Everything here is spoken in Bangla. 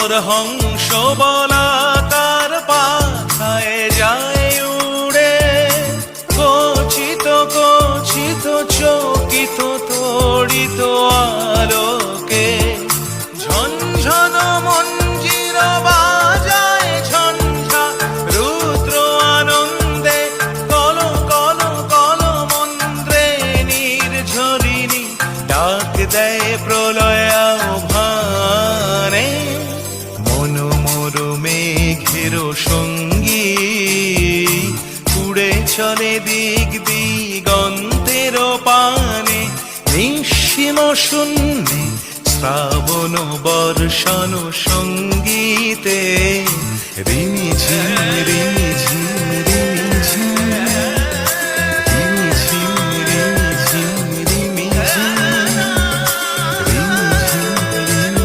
মোর হংস বলাকার পাখায় যায় উড়ে, গচ্ছিত গচ্ছিত চকিত তড়িত আলোকে। ঝনঝন মঞ্জির বাজায় ঝঞ্ঝা রুদ্র আনন্দে, কল কল কল মন্ত্রে নির্ঝরিণী ডাক দেয় প্রলয় আহ্বানে। মন মোর মেঘের সঙ্গী উড়ে চলে দিক দিগন্তের পানে, নিঃসীম শূন্যে শ্রাবণ বর্ষণ সঙ্গীতে রিমি ঝিম